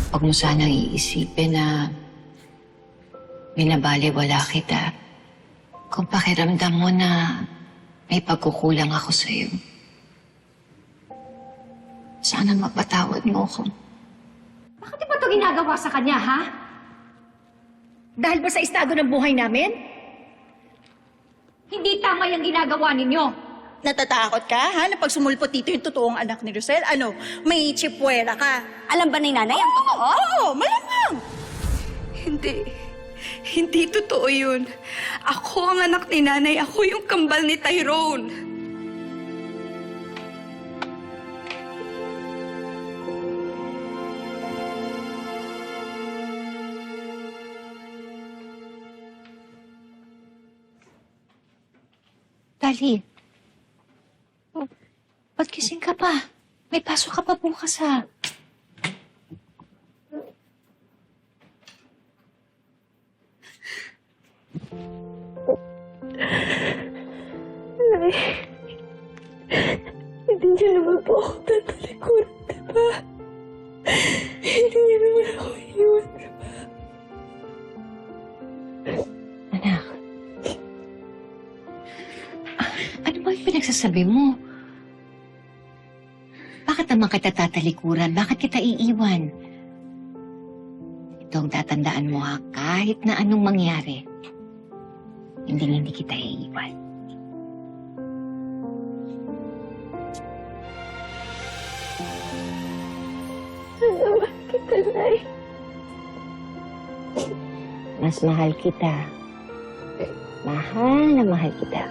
Huwag mo sanang iisipin na binabaliwala kita. Kung pakiramdam mo na may pagkukulang ako sa'yo. Sana mapatawad mo ko. Bakit ba ito ginagawa sa kanya, ha? Dahil ba sa estado ng buhay namin? Hindi tama yung ginagawa ninyo. Natatakot ka, ha? Na pag sumulpot dito yung totoong anak ni Rosel, ano, may chipwera ka. Alam ba ni nanay ang totoo? Oo, malamang. Hindi. Hindi totoo yun. Ako ang anak ni nanay. Ako yung kambal ni Tyrone. Dali. Ba't gising ka pa? May pasok ka pa bukas, ha? Hindi niya naman po ako tatalikuran, diba? Hindi niya naman ako iiwan, diba? Anak. Ano ba yung pinagsasabi mo? Bakit naman kita tatalikuran? Bakit kita iiwan? Ito ang tatandaan mo, ha? Kahit na anong mangyari, hindi kita iiwan. Nanaman kita, Nay. Mas mahal kita. Mahal na mahal kita.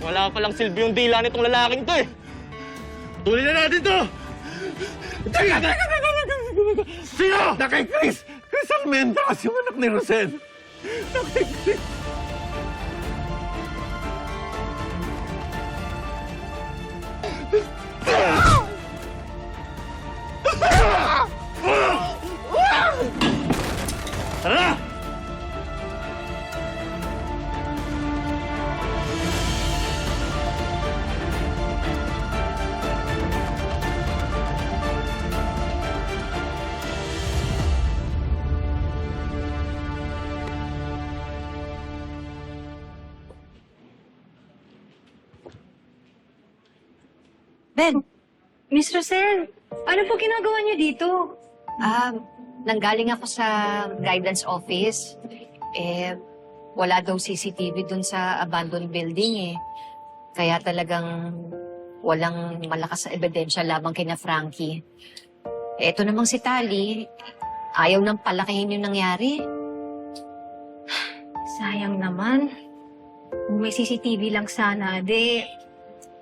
Wala palang silbi yung dila nitong lalaking to eh. Tuloy na natin to! Teka! Sino? Na kay Chris! Chris Almendras, yung anak ni Rosel. Na kay Chris. Tara na! Ben, Miss Rosel, ano po ginagawa niyo dito? Nanggaling ako sa guidance office. Wala daw CCTV dun sa abandoned building eh. Kaya talagang walang malakas na ebidensya labang kina Frankie. Eto namang si Tali, ayaw nang palakihin yung nangyari. Sayang naman. Kung may CCTV lang sana,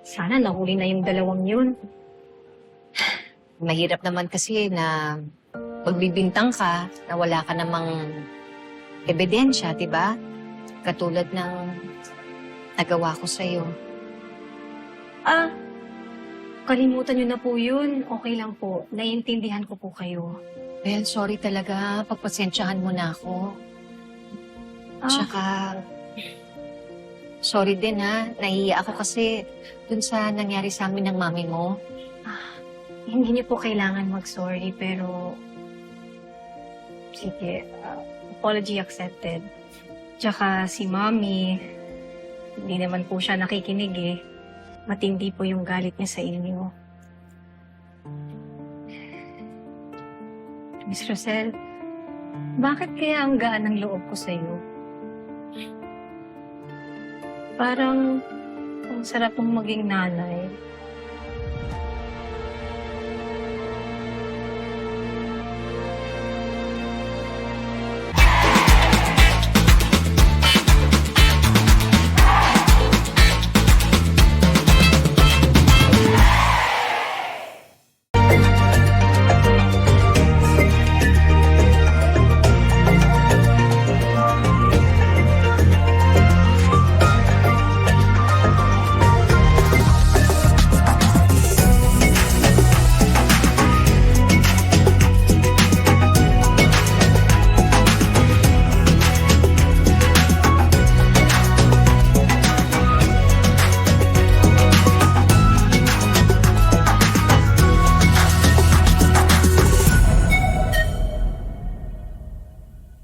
sana nahuli na yung dalawang yun. Mahirap naman kasi na pagbibintang ka na wala ka namang ebidensya, di ba? Katulad ng nagawa ko sa'yo. Kalimutan niyo na po yun. Okay lang po. Naiintindihan ko po kayo. Well, sorry talaga. Pagpasensyahan mo na ako. Tsaka, sorry din ha. Nahiya ako kasi dun sa nangyari sa amin ng mami mo. Hindi niyo po kailangan mag-sorry, pero sige, apology accepted. Tsaka si Mommy, hindi naman po siya nakikinig eh. Matindi po yung galit niya sa inyo. Miss Rosel, bakit kaya ang gaan ng loob ko sa'yo? Parang ang sarap mong maging nanay.